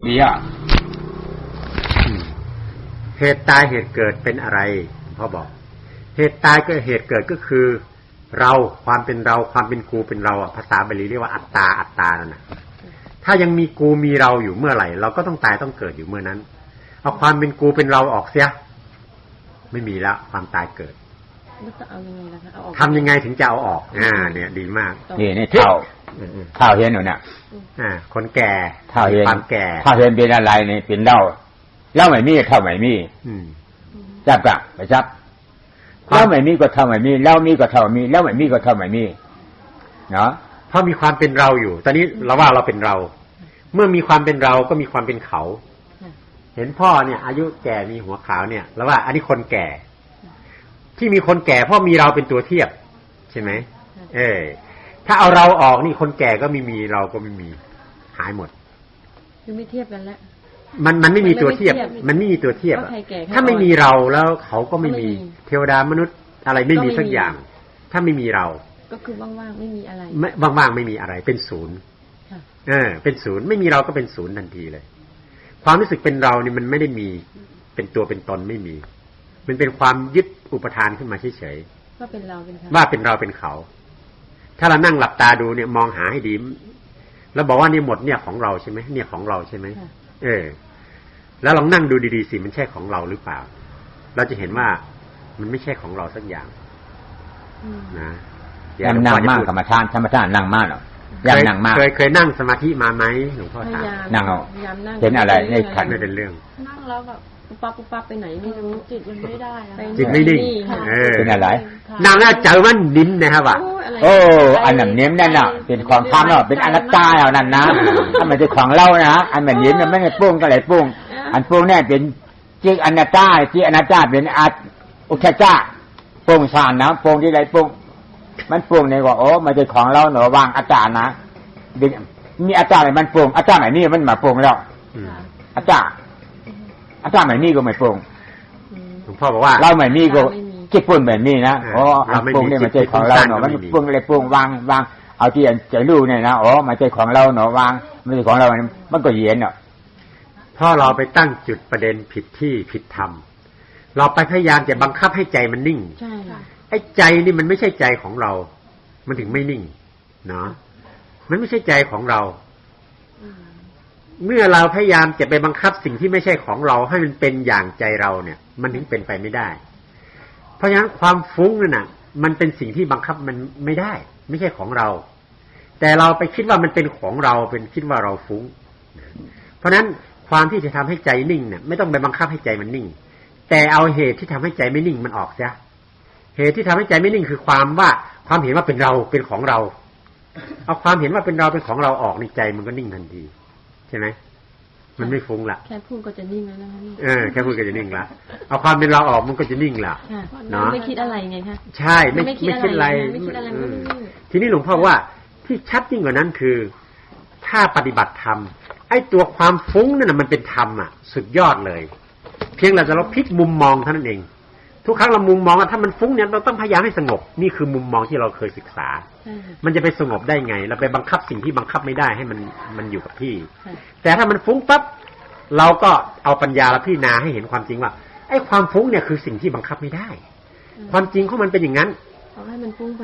ดีอ่ะเหตุตายเหตุเกิดเป็นอะไรพ่อบอกเหตุตายก็เหตุเกิดก็คือเราความเป็นเราความเป็นกูเป็นเราภาษาบาลีเรียกว่าอัตตาอัตตานั่นนะถ้ายังมีกูมีเราอยู่เมื่อไหร่เราก็ต้องตายต้องเกิดอยู่เมื่อนั้นเอาความเป็นกูเป็นเราออกเสียไม่มีแล้วความตายเกิดจะเอายังไงล่ะคะเอาออกทำยังไงถึงจะเอาออกเนี่ยดีมากนี่เท่าเห็นอยู่เนี่ยคนแก่เท่าเห็นความแก่เท่าเห็นเป็นอะไรนี่เป็นเล่าไม่มีเท่าไม่มีจับกะไปจับเล่าไม่มีก็เท่าไม่มีเล่ามีก็เท่ามีแล้วไม่มีก็เท่าไม่มีเนาะเพราะมีความเป็นเราอยู่ตอนนี้เราว่าเราเป็นเราเมื่อมีความเป็นเราก็มีความเป็นเขาเห็นพ่อเนี่ยอายุแก่มีหัวขาวเนี่ยแล้วว่าอันนี้คนแก่ที่มีคนแก่เพราะมีเราเป็นตัวเทียบใช่ไหมถ้าเอาเราออกนี่คนแก่ก็ไม่มีเราก็ไม่มีหายหมดคือไม่เทียบกันแล้วมันไม่มีตัวเทียบมันไม่มีตัวเทียบถ้าไม่มีเราแล้วเขาก็ไม่มีเทวดามนุษย์อะไรไม่มีสักอย่างถ้าไม่มีเราก็คือว่างๆไม่มีอะไรว่างๆไม่มีอะไรเป็นศูนย์เป็นศูนย์ไม่มีเราก็เป็นศูนย์ทันทีเลยความรู้สึกเป็นเรานี่มันไม่ได้มีเป็นตัวเป็นตนไม่มีมันเป็นความยึดอุปทานขึ้นมาเฉยๆว่าเป็นเราเป็นเขาว่าเป็นเราเป็นเขาถ้าเรานั่งหลับตาดูเนี่ยมองหาให้ดีแล้วบอกว่านี่หมดเนี่ยของเราใช่ไหมเนี่ยของเราใช่ไหมแล้วลองนั่งดูดีๆสิมันใช่ของเราหรือเปล่าเราจะเห็นว่ามันไม่ใช่ของเราสักอย่างนะยังนั่งมากธรรมชาตินั่งมากหรอยังนั่งมากเคยนั่งสมาธิมาไหมหลวงพ่อถามนั่งเอาเห็นอะไรในขันไม่เป็นเรื่องนั่งแล้วแบบปุ๊บปั๊บไปไหนไม่รู้จิตมันไม่ได้จิตไม่นิ่งเป็นอะไรนั่งแล้วเจอมันนิ่มนะครับว่ะอันนั้นเนี้ยนั่นน่ะเป็นของธรรมเนาะเป็นอนัตตาเอานั่นนะถ้ามันเป็นของเรานะอันแบบนี้มันไม่ได้ปุ้งก็เลยปุ้งอันปุ้งเนี่ยเป็นจิตอนัตตาจิตอนัตตาเป็นอุทจจะปุ้งชานนะปุ้งที่ไรปุ้งมันปุ้งเนี่ยว่าโอ้มันเป็นของเราเนาะวางอาจารย์นะมีอาจารย์ไหนมันปุ้งอาจารย์ไหนนี่มันมาปุ้งแล้วอาจารย์ไหนนี่ก็ไม่ปุ้งหลวงพ่อบอกว่าเราไม่มีก็จิตปุ้งแบบนี้นะอ๋อปุ้งเนี่ยมันเป็นของเราเนาะมันปุ้งอะไรปุ้งวางเอาที่ใจรู้เนี่ยนะอ๋อมันเป็นของเราเนาะวางไม่ใช่ของเรามันก็เย็นเนาะเพราะเราไปตั้งจุดประเด็นผิดที่ผิดธรรมเราไปพยายามจะบังคับให้ใจมันนิ่งใช่ค่ะไอ้ใจนี่มันไม่ใช่ใจของเรามันถึงไม่นิ่งเนาะมันไม่ใช่ใจของเราเมื่อเราพยายามจะไปบังคับสิ่งที่ไม่ใช่ของเราให้มันเป็นอย่างใจเราเนี่ยมันถึงเป็นไปไม่ได้เพราะฉะนั้นความฟุ้งนั่นน่ะมันเป็นสิ่งที่บังคับมันไม่ได้ไม่ใช่ของเราแต่เราไปคิดว่ามันเป็นของเราเป็นคิดว่าเราฟุ้งเพราะฉะนั้นความที่จะทำให้ใจนิ่งเนี่ยไม่ต้องไปบังคับให้ใจมันนิ่งแต่เอาเหตุที่ทำให้ใจไม่นิ่งมันออกซะเหตุที่ทำให้ใจไม่นิ่งคือความเห็นว่าเป็นเราเป็นของเราเอาความเห็นว่าเป็นเราเป็นของเราออกในใจมันก็นิ่งทันทีใช่ไหมมันไม่ฟุ้งละแค่พูดก็จะนิ่งแล้วนะคะแค่พูดก็จะนิ่งละเอาความเป็นเราออกมันก็จะนิ่งละเนาะไม่คิดอะไรไงคะใช่ไม่คิดอะไรทีนี้หลวงพ่อว่าที่ชัดยิ่งกว่านั้นคือถ้าปฏิบัติธรรมไอ้ตัวความฟุ้งนั่นน่ะมันเป็นธรรมอ่ะสุดยอดเลยเพียงเราพลิกมุมมองเท่านั้นเองทุกครั้งเรามุมมองว่าถ้ามันฟุ้งเนี่ยเราต้องพยายามให้สงบนี่คือมุมมองที่เราเคยศึกษามันจะไปสงบได้ไงเราไปบังคับสิ่งที่บังคับไม่ได้ให้มันอยู่กับที่แต่ถ้ามันฟุ้งปั๊บเราก็เอาปัญญาเราพิจารณาให้เห็นความจริงว่าไอ้ความฟุ้งเนี่ยคือสิ่งที่บังคับไม่ได้ความจริงของมันเป็นอย่างนั้นให้มันฟุ้งไป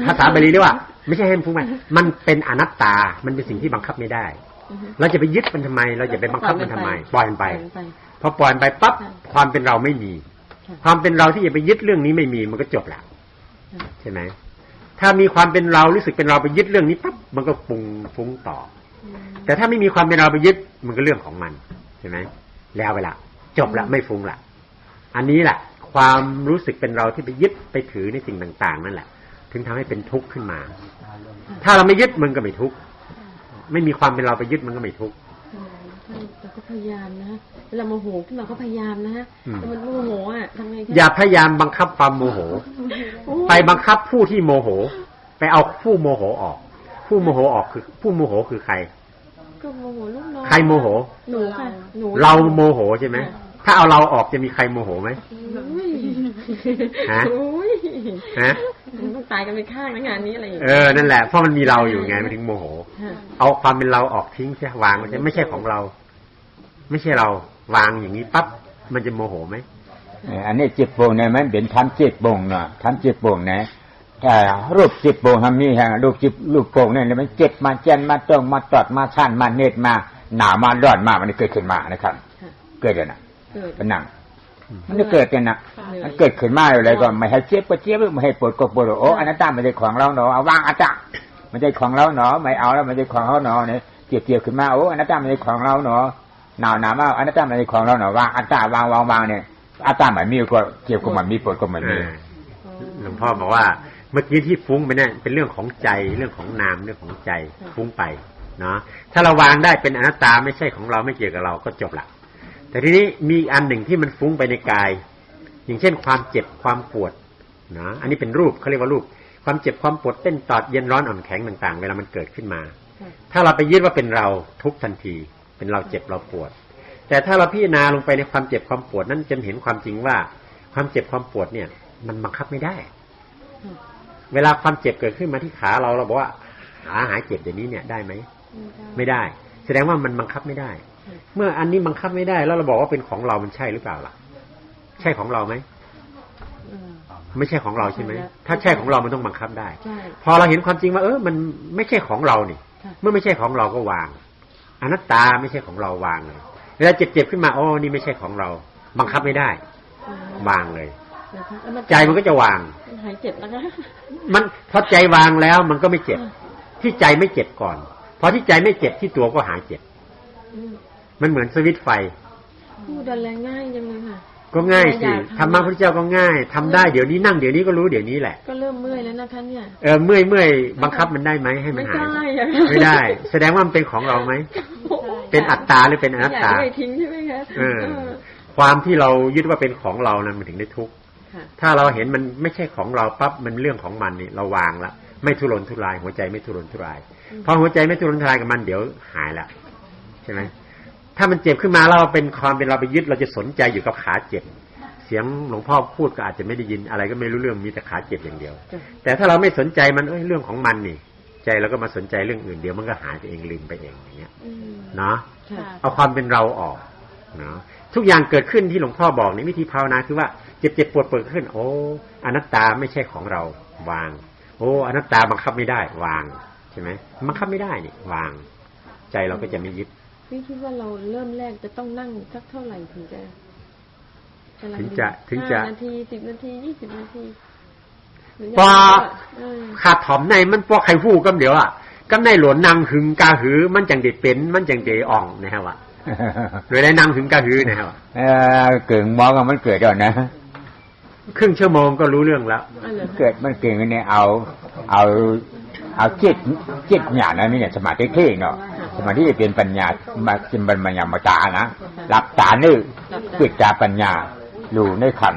ภาษาบาลีเรียกว่าไม่ใช่ให้มันฟุ้งไปมันเป็นอนัตตามันเป็นสิ่งที่บังคับไม่ได้เราจะไปยึดมันทำไมเราจะไปบังคับมันทำไมปล่อยมันไปพอปล่อยไปปั๊บความเป็นเราไม่มีความเป็นเราที่จะไปยึดเรื่องนี้ไม่มีมันก็จบแล้วใช่ไหมถ้ามีความเป็นเรารู้สึกเป็นเราไปยึดเรื่องนี้ปั๊บมันก็ปุงฟุ้งต่อแต่ถ้าไม่มีความเป็นเราไปยึดมันก็เรื่องของมันใช่ไหมแล้วไปละจบละไม่ฟุ้งละอันนี้แหละความรู้สึกเป็นเราที่ไปยึดไปถือในสิ่งต่างๆนั่นแหละถึงทำให้เป็นทุกข์ขึ้นมาถ้าเราไม่ยึดมันก็ไม่ทุกข์ไม่มีความเป็นเราไปยึดมันก็ไม่ทุกข์เราก็พยายามนะเวลาโมโหขึ้นมาก็พยายามนะแต่มันโมโหอ่ะทำไงอย่าพยายามบังคับความโมโหไปบังคับผู้ที่โมโหไปเอาผู้โมโหออกผู้โมโหออกคือผู้โมโหคือใครก็โมโหลูกน้องใครโมโหหนูค่ะหนูเราโมโหใช่ไหมถ้าเอาเราออกจะมีใครโมโหไหมฮะต้องตายกันไปข้างนะงานนี้อะไรอย่างเนั่นแหละเพราะมันมีเราอยู่ไงมันถึงโมโหเอาความเป็นเราออกทิ้งใช่วางมันไม่ใช่ของเรา ไม่ใช่เราวางอย่างนี้ปั๊บมันจะโมโหไหมอันนี้จิตโป่งเนี่ยมันเป็นทำจิตโป่งเนาะทำจิตโป่งนะแต่รูปจิตโป่งทำนี่ฮะรูปจิตรูปโป่งเนี่ยมันเจ็บมาเจนมาจ้องมาตอดมาชันมาเน็ตมาหนาวมาร้อนมามันเกิดขึ้นมานะครับเกิดเลยนะเป็นหนังมันจะเกิดกันนะมันเกิดขึ้นมาอะไรก็ไม่ให้เจ็บก็เจ็บไม่ให้ปวดก็ปวดโอ้อันนั้นตามไม่ได้ของเราเนาะเอาวางอาจารย์ไม่ได้ของเราเนาะไม่เอาแล้วไม่ได้ของเขาเนาะเนี่ยเจ็บขึ้นมาโอ้อันนั้นตามไม่ได้ของเราเนาะหนาวมาอันนั้นตามไม่ได้ของเราเนาะวางอาจารย์วางเนี่ยอาจารย์มันมีก็เจ็บก็มันมีปวดก็มันมีหลวงพ่อบอกว่าเมื่อกี้ที่ฟุ้งไปเนี่ยเป็นเรื่องของใจเรื่องของนามเรื่องของใจฟุ้งไปเนาะถ้าเราวางได้เป็นอนัตตาไม่ใช่ของเราไม่เกี่ยวกับเราก็จบละแต่ทีนี้มีอันหนึ่งที่มันฟุ้งไปในกายอย่างเช่นความเจ็บความปวดนะอันนี้เป็นรูปเขาเรียกว่ารูปความเจ็บความปวดเต้นตอดเย็นร้อนอ่อนแข็งต่างๆเวลามันเกิดขึ้นมาถ้าเราไปยึดว่าเป็นเราทุกทันทีเป็นเราเจ็บเราปวดแต่ถ้าเราพิจารณาลงไปในความเจ็บความปวดนั้นจะเห็นความจริงว่าความเจ็บความปวดเนี่ยมันบังคับไม่ได้เวลาความเจ็บเกิดขึ้นมาที่ขาเราบอกว่าหายเจ็บเดี๋ยวนี้เนี่ยได้ไหมไม่ได้แสดงว่ามันบังคับไม่ได้เมื่ออันนี้บังคับไม่ได้แล้วเราบอกว่าเป็นของเรามันใช่หรือเปล่าล่ะใช่ของเราไหมไม่ใช่ของเราใช่ไหมถ้าใช่ของเรามันต้องบังคับได้พอเราเห็นความจริงว่ามันไม่ใช่ของเรานี่เมื่อไม่ใช่ของเราก็วางอนัตตาไม่ใช่ของเราวางเลยเวลาเจ็บขึ้นมานี่ไม่ใช่ของเราบังคับไม่ได้วางเลยใจมันก็จะวางหายเจ็บแล้วนะมันพอใจวางแล้วมันก็ไม่เจ็บที่ใจไม่เจ็บก่อนพอที่ใจไม่เจ็บที่ตัวก็หายเจ็บมันเหมือนสวิตช์ไฟพูดอะไรง่ายจังเลยค่ะก็ง่ายสิธรรมะพระเจ้าก็ง่ายทำได้เดี๋ยวนี้นั่งเดี๋ยวนี้ก็รู้เดี๋ยวนี้แหละก็เริ่มเมื่อยแล้วนะคะเนี่ยเมื่อยบังคับมันได้ไหมให้มันหายไม่ได้แสดงว่ามันเป็นของเราไหมเป็นอัตตาหรือเป็นอนัตตาไม่ทิ้งใช่ไหมคะความที่เรายึดว่าเป็นของเรานั้นมันถึงได้ทุกข์ถ้าเราเห็นมันไม่ใช่ของเราปั๊บมันเรื่องของมันนี่เราวางละไม่ทุรนทุรายหัวใจไม่ทุรนทุรายพอหัวใจไม่ทุรนทุรายกับมันเดี๋ยวหายละใช่ไหมถ้ามันเจ็บขึ้นมาเราเป็นความเป็นเราไปยึดเราจะสนใจอยู่กับขาเจ็บเสียงหลวงพ่อพูดก็อาจจะไม่ได้ยินอะไรก็ไม่รู้เรื่องมีแต่ขาเจ็บอย่างเดียวแต่ถ้าเราไม่สนใจมันเรื่องของมันนี่ใจเราก็มาสนใจเรื่องอื่นเดี๋ยวมันก็หายไปเองลืมไปเองอย่างเงี้ยเนาะเอาความเป็นเราออกเนาะทุกอย่างเกิดขึ้นที่หลวงพ่อบอกในวิธีภาวนาคือว่าเจ็บปวดเปิดขึ้นอนัตตาไม่ใช่ของเราวางอนัตตาบังคับไม่ได้วางใช่ไหมบังคับไม่ได้นี่วางใจเราก็จะไม่ยึดพี่คิดว่าเราเริ่มแรกจะต้องนั่งสักเท่าไหร่ถึงจะ5 นาที10 นาที20 นาทีพอขาดถอมในมันพอใครพูดก็เดี๋ยวก็ในหลวนนางหึงกาหือมันจังเด็ดเป็นมันจังเดอ่องนะครับว่าโดยได้นางหึงกาหือนะครับเกิดมองมันเกิดแล้วนะครึ่งชั่วโมงก็รู้เรื่องแล้วเกิดมันเก่งเนี่ยเอาจิตญาณนะนี่เนี่ยสมาธิเท่เนาะสมาธิเป็นปัญญามาจิมปัญญามาตานะรับตานึกเกิดจากปัญญาอยู่ในขัน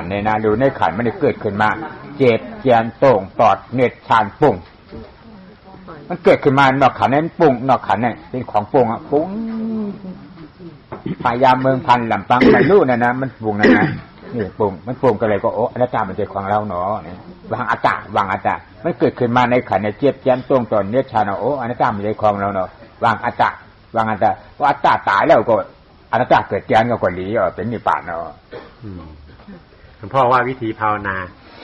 เนี่ยนะอยู่ในขันมันเกิดขึ้นมาเจ็บเจียนโต่งตอดเน็ตชานปุ่งมันเกิดขึ้นมานอกขันนั้นปุ่งนอกขันเนี่ยเป็นของปุ่งปุ่งพายามเมืองพันลำปังไม่รู้นะมันปุ่งนะนี่ปุ่งมันปุ่งก็เลยก็อนัตตามันเป็นของเราเนาะเนี่ยวางอัตตมันเกิดขึ้นมาในขันเนี่ยเจ็บเจียนโต่งตอดเน็ตชานอนัตตามันเป็นของเราเนาะวางอัตตาว่าอัตตาตายแล้วก็อนัตตาเกิดเจียนก็หลีเป็นนิพพานเนาะหลวงพ่อว่าวิธีภาวนา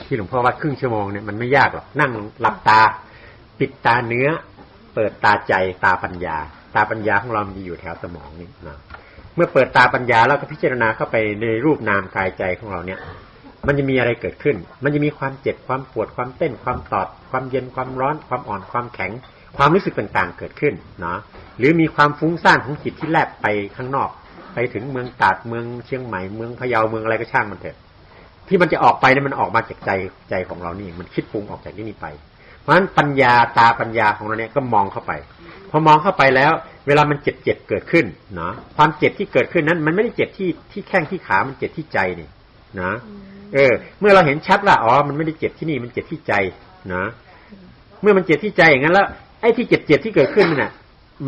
ที่หลวงพ่อว่าครึ่งชั่วโมงเนี่ยมันไม่ยากหรอกนั่งหลับตาปิดตาเนื้อเปิดตาใจตาปัญญาของเรามันอยู่แถวสมองนี่นะเมื่อเปิดตาปัญญาแล้วก็พิจารณาเข้าไปในรูปนามกายใจของเราเนี่ยมันจะมีอะไรเกิดขึ้นมันจะมีความเจ็บความปวดความเต้นความตอดความเย็นความร้อนความอ่อนความแข็งความรู้สึกต่างๆเกิดขึ้นเนาะหรือมีความฟุ้งซ่านของจิตที่แลบไปข้างนอกไปถึงเมืองตราดเมืองเชียงใหม่เมืองพะเยาเมืองอะไรก็ช่างมันเถอะที่มันจะออกไปเนี่ยมันออกมาจากใจของเรานี่มันคิดปรุงออกจากที่นี่ไปเพราะฉะนั้นปัญญาตาปัญญาของเราเนี่ยก็มองเข้าไปพอมองเข้าไปแล้วเวลามันเจ็บเกิดขึ้นเนาะความเจ็บที่เกิดขึ้นนั้นมันไม่ได้เจ็บที่แข้งที่ขามันเจ็บที่ใจนี่นะเมื่อเราเห็นชัดว่ามันไม่ได้เจ็บที่นี่มันเจ็บที่ใจนะเมื่อมันเจ็บที่ใจอย่างนั้นแล้วไอ้ที่เจ็บที่เกิดขึ้นน่ะ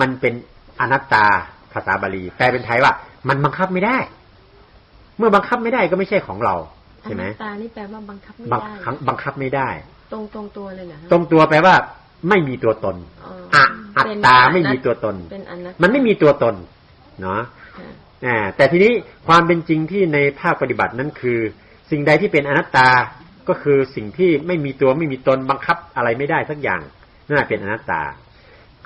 มันเป็นอนัตตาภาษาบาลีแปลเป็นไทยว่ามันบังคับไม่ได้เมื่อบังคับไม่ได้ก็ไม่ใช่ของเราใช่ไหมอนัตตานี่แปลว่าบังคับไม่ได้บังคับไม่ได้ตรงตัวเลยเหรอตรงตัวแปลว่าไม่มีตัวตนอัตตาไม่มีตัวตนมันไม่มีตัวตนเนาะ แต่ทีนี้ความเป็นจริงที่ในภาคปฏิบัตินั้นคือสิ่งใดที่เป็นอนัตตาก็คือสิ่งที่ไม่มีตัวไม่มีตนบังคับอะไรไม่ได้สักอย่างนั่นเป็นอนัตตา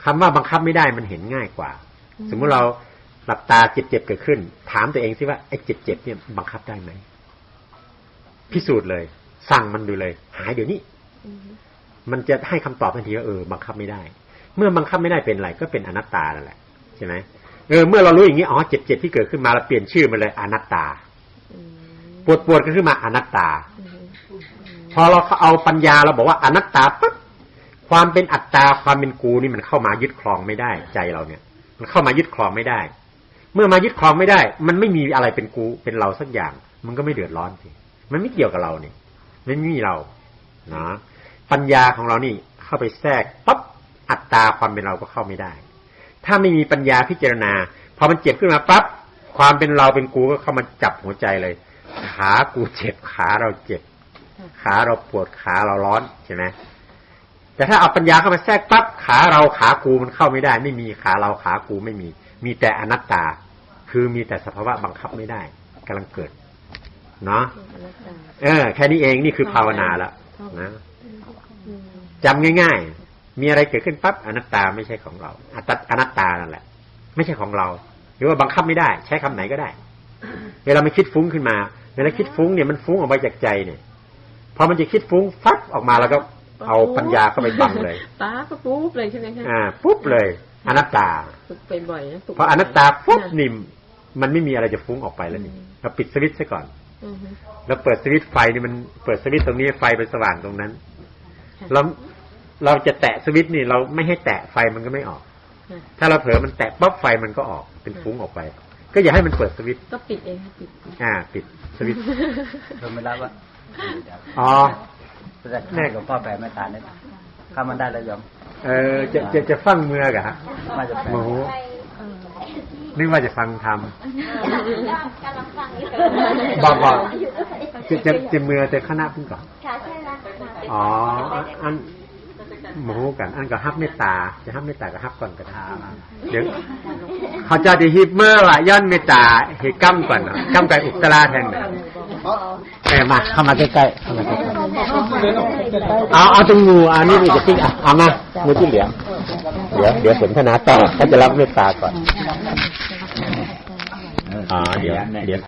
คำว่าบังคับไม่ได้มันเห็นง่ายกว่าสมมติเราหลับตาเจ็บๆเกิดขึ้นถามตัวเองสิว่าไอ้เจ็บๆเนี่ยบังคับได้ไหมพิสูจน์เลยสั่งมันดูเลยหายเดี๋ยวนี้มันจะให้คำตอบทันทีว่าบังคับไม่ได้เมื่อบังคับไม่ได้เป็นอะไรก็เป็นอนัตตานั่นแหละใช่ไหมเมื่อเรารู้อย่างนี้เจ็บที่เกิดขึ้นมาเราเปลี่ยนชื่อมันเลยอนัตตาปวดก็ขึ้นมาอนัตตาพอเราเอาปัญญาเราบอกว่าอนัตตาปั๊บความเป็นอัตตาความเป็นกูนี่มันเข้ามายึดครองไม่ได้ใจเราเนี่ยมันเข้ามายึดครองไม่ได้เมื่อมายึดครองไม่ได้มันไม่มีอะไรเป็นกูเป็นเราสักอย่างมันก็ไม่เดือดร้อนสิมันไม่เกี่ยวกับเราเนี่ยไม่มีเรานะปัญญาของเรานี่เข้าไปแทรกปั๊บอัตตาความเป็นเราก็เข้าไม่ได้ถ้าไม่มีปัญญาพิจารณาพอมันเจ็บขึ้นมาปั๊บความเป็นเราเป็นกูก็เข้ามาจับหัวใจเลยขากูเจ็บขาเราเจ็บขาเราปวดขาเราร้อนใช่ไหมแต่ถ้าเอาปัญญาเข้ามาแทรกปั๊บขาเราขากูมันเข้าไม่ได้ไม่มีขาเราขากูไม่มีแต่อนัตตาคือมีแต่สภาวะบังคับไม่ได้กำลังเกิดเนาะแค่นี้เองนี่คือภาวนาแล้วนะจำง่ายๆมีอะไรเกิดขึ้นปั๊บอนัตตาไม่ใช่ของเราอนัตตานั่นแหละไม่ใช่ของเราหรือว่าบังคับไม่ได้ใช้คำไหนก็ได้เวลามันคิดฟุ้งขึ้นมาเวลาคิดฟุ้งเนี่ยมันฟุ้งออกมาจากใจเนี่ยพอมันจะคิดฟุ้งฟับออกมาแล้วก็เอาปัญญาเข้าไปบังเลยป้าก็ปุ๊บเลยใช่ไหมคะปุ๊บเลยอนัตตาฝึกไปบ่อยนะพออนัตตาปุ๊บนิ่มมันไม่มีอะไรจะฟุ้งออกไปแล้วนี่เราปิดสวิตช์ซะก่อนแล้วเปิดสวิตช์ไฟนี่มันเปิดสวิตช์ตรงนี้ไฟไปสว่างตรงนั้นเราจะแตะสวิตช์นี่เราไม่ให้แตะไฟมันก็ไม่ออกถ้าเราเผลอมันแตะปั๊บไฟมันก็ออกเป็นฟุ้งออกไปก็อย่าให้มันเปิดสวิตช์ก็ปิดเองค่ะปิดสวิตช์เราไม่รับว่าแม่หลวงพ่อแผ่เมตตาเนี่ยข้ามันได้แล้วยอมจะฟังเมื่อกะฮะโมโหนึกว่าจะฟังธรรมบอกจะเมื่อแต่คณะเพิ่งก่อนอันโมโหกันอันก็ฮับเมตตาจะฮับเมตตาก็ฮับก่อนกระทาเดี๋ยวเขาจะฮิปเมื่อว่าย้อนเมตตาเหตุกั้มก่อนกั้มไก่อุตราแทนมาเข้ามาใกล้ๆเข้ามาใกล้ๆเอาตรงงูอันนี้นี่จะปิ้งเอามางูจิ้งเหลียงเดี๋ยวสนทนาต่อเขาจะรับเมตตาก่อนเดี๋ยว